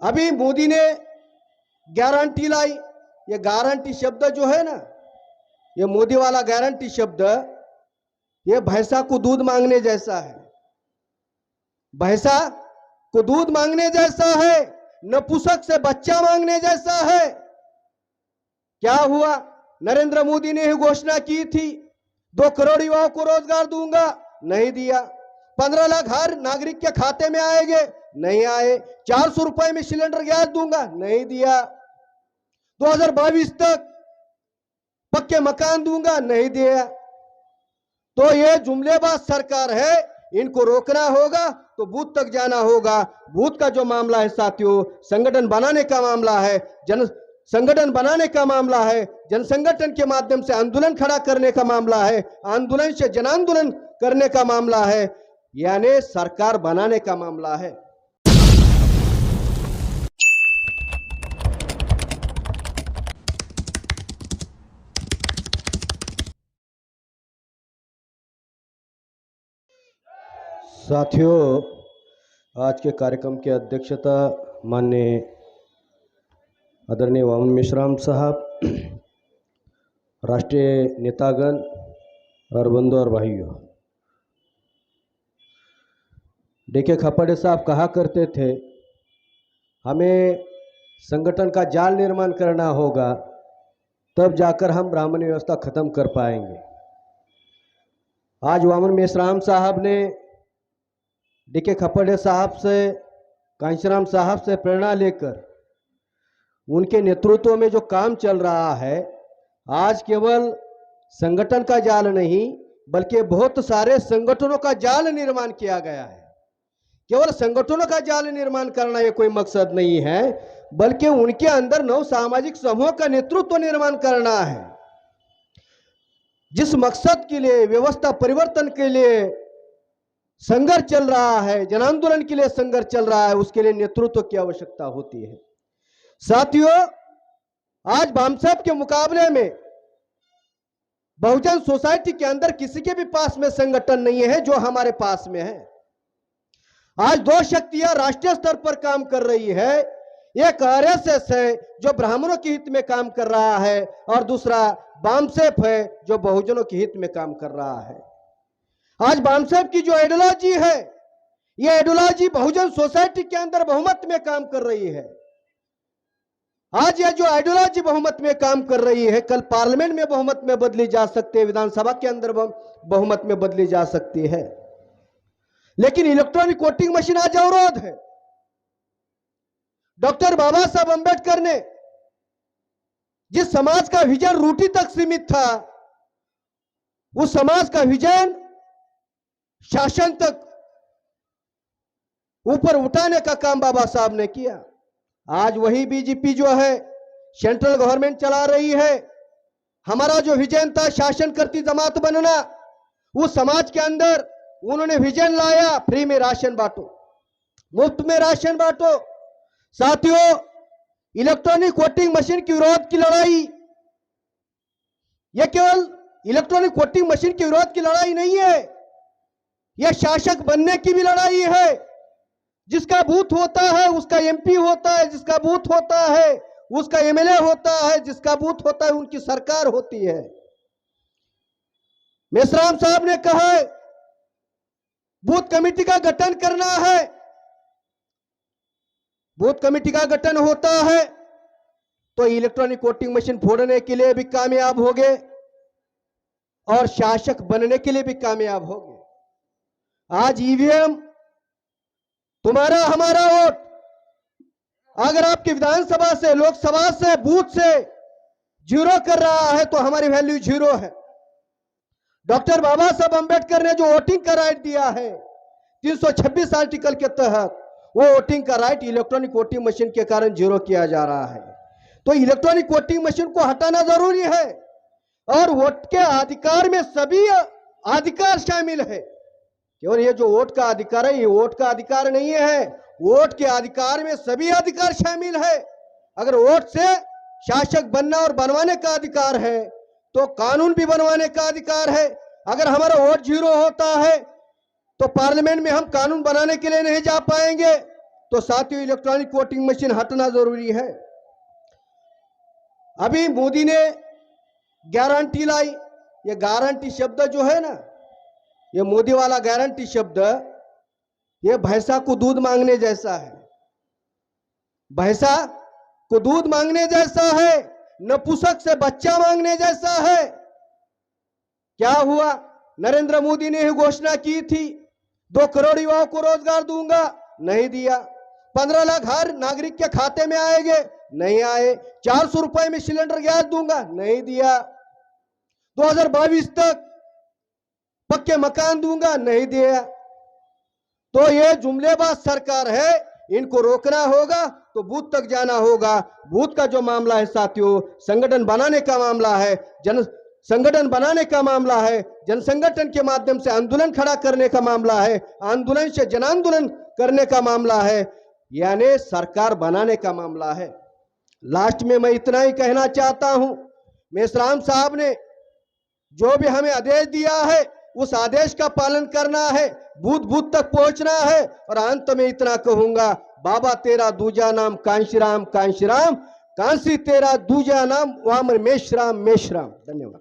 अभी मोदी ने गारंटी लाई। ये गारंटी शब्द जो है ना, ये मोदी वाला गारंटी शब्द, ये भैंसा को दूध मांगने जैसा है। भैंसा को दूध मांगने जैसा है, नपुंसक से बच्चा मांगने जैसा है। क्या हुआ? नरेंद्र मोदी ने ही घोषणा की थी 2 करोड़ युवाओं को रोजगार दूंगा, नहीं दिया। 15 लाख हर नागरिक के खाते में आएंगे, नहीं आए। 400 रुपए में सिलेंडर गैस दूंगा, नहीं दिया। 2022 तक पक्के मकान दूंगा, नहीं दिया। तो ये जुमलेबाज सरकार है, इनको रोकना होगा तो बूथ तक जाना होगा। बूथ का जो मामला है साथियों, संगठन बनाने का मामला है, जन संगठन बनाने का मामला है, जन संगठन के माध्यम से आंदोलन खड़ा करने का मामला है, आंदोलन से जन आंदोलन करने का मामला है, यानी सरकार बनाने का मामला है। साथियों, आज के कार्यक्रम की अध्यक्षता माननीय आदरणीय वामन मेश्राम साहब, राष्ट्रीय नेतागण और बंधु और भाइयों, डीके खपाड़े साहब कहा करते थे हमें संगठन का जाल निर्माण करना होगा, तब जाकर हम ब्राह्मण व्यवस्था खत्म कर पाएंगे। आज वामन मेश्राम साहब ने डीके खपाड़े साहब से, कांशीराम साहब से प्रेरणा लेकर उनके नेतृत्व में जो काम चल रहा है, आज केवल संगठन का जाल नहीं बल्कि बहुत सारे संगठनों का जाल निर्माण किया गया है। केवल संगठनों का जाल निर्माण करना ये कोई मकसद नहीं है, बल्कि उनके अंदर नव सामाजिक समूह का नेतृत्व निर्माण करना है। जिस मकसद के लिए, व्यवस्था परिवर्तन के लिए संघर्ष चल रहा है, जन आंदोलन के लिए संघर्ष चल रहा है, उसके लिए नेतृत्व की आवश्यकता होती है। साथियों, आज भामसाहब के मुकाबले में बहुजन सोसाइटी के अंदर किसी के भी पास में संगठन नहीं है जो हमारे पास में है। आज 2 शक्तियां राष्ट्रीय स्तर पर काम कर रही है। एक आरएसएस है जो ब्राह्मणों के हित में काम कर रहा है, और दूसरा बामसेफ है जो बहुजनों के हित में काम कर रहा है। आज बामसेफ की जो आइडियोलॉजी है, यह आइडियोलॉजी बहुजन सोसाइटी के अंदर बहुमत में काम कर रही है। आज यह जो आइडियोलॉजी बहुमत में काम कर रही है, कल पार्लियामेंट में बहुमत में बदली जा सकती है, विधानसभा के अंदर बहुमत में बदली जा सकती है। लेकिन इलेक्ट्रॉनिक वोटिंग मशीन आज अवरोध है। डॉक्टर बाबा साहब अंबेडकर ने जिस समाज का विजन रोटी तक सीमित था, उस समाज का विजन शासन तक ऊपर उठाने का काम बाबा साहब ने किया। आज वही बीजेपी जो है सेंट्रल गवर्नमेंट चला रही है। हमारा जो विजन था शासन करती जमात बनना, उस समाज के अंदर उन्होंने विजन लाया, फ्री में राशन बांटो, मुफ्त में राशन बांटो। साथियों, इलेक्ट्रॉनिक वोटिंग मशीन के विरोध की लड़ाई, यह केवल इलेक्ट्रॉनिक वोटिंग मशीन के विरोध की लड़ाई नहीं है, यह शासक बनने की भी लड़ाई है। जिसका बूथ होता है उसका एमपी होता है, जिसका बूथ होता है उसका एमएलए होता है, जिसका बूथ होता है उनकी सरकार होती है। मेश्राम साहब ने कहा बूथ कमेटी का गठन करना है। बूथ कमेटी का गठन होता है तो इलेक्ट्रॉनिक वोटिंग मशीन फोड़ने के लिए भी कामयाब हो गए और शासक बनने के लिए भी कामयाब हो गए। आज ईवीएम तुम्हारा हमारा वोट, अगर आपकी विधानसभा से, लोकसभा से, बूथ से 0 कर रहा है तो हमारी वैल्यू 0 है। डॉक्टर बाबा साहब अंबेडकर ने जो वोटिंग का राइट दिया है 326 आर्टिकल के तहत, वो वोटिंग का राइट इलेक्ट्रॉनिक वोटिंग मशीन के कारण 0 किया जा रहा है। तो इलेक्ट्रॉनिक वोटिंग मशीन को हटाना जरूरी है, और वोट के अधिकार में सभी अधिकार शामिल है। केवल ये जो वोट का अधिकार है, ये वोट का अधिकार नहीं है, वोट के अधिकार में सभी अधिकार शामिल है। अगर वोट से शासक बनना और बनवाने का अधिकार है तो कानून भी बनवाने का अधिकार है। अगर हमारा वोट 0 होता है तो पार्लियामेंट में हम कानून बनाने के लिए नहीं जा पाएंगे, तो साथियों इलेक्ट्रॉनिक वोटिंग मशीन हटना जरूरी है। अभी मोदी ने गारंटी लाई, ये गारंटी शब्द जो है ना, ये मोदी वाला गारंटी शब्द, ये भैंसा को दूध मांगने जैसा है। भैंसा को दूध मांगने जैसा है, नपुंसक से बच्चा मांगने जैसा है। क्या हुआ? नरेंद्र मोदी ने ही घोषणा की थी 2 करोड़ युवाओं को रोजगार दूंगा, नहीं दिया। 15 लाख हर नागरिक के खाते में आएंगे, नहीं आए। 400 रुपए में सिलेंडर गैस दूंगा, नहीं दिया। 2022 तक पक्के मकान दूंगा, नहीं दिया। तो ये जुमलेबाज सरकार है, इनको रोकना होगा तो बूथ तक जाना होगा। बूथ का जो मामला है साथियों, संगठन बनाने का मामला है, जन संगठन बनाने का मामला है, जन संगठन के माध्यम से आंदोलन खड़ा करने का मामला है, आंदोलन से जन आंदोलन करने का मामला है, यानी सरकार बनाने का मामला है। लास्ट में मैं इतना ही कहना चाहता हूं, मेश्राम साहब ने जो भी हमें आदेश दिया है उस आदेश का पालन करना है, बूथ बूथ तक पहुंचना है। और अंत में इतना कहूंगा, बाबा तेरा दूजा नाम कांशीराम, कांशीराम कांसी तेरा दूजा नाम वामन मेश्राम, मेश्राम। धन्यवाद।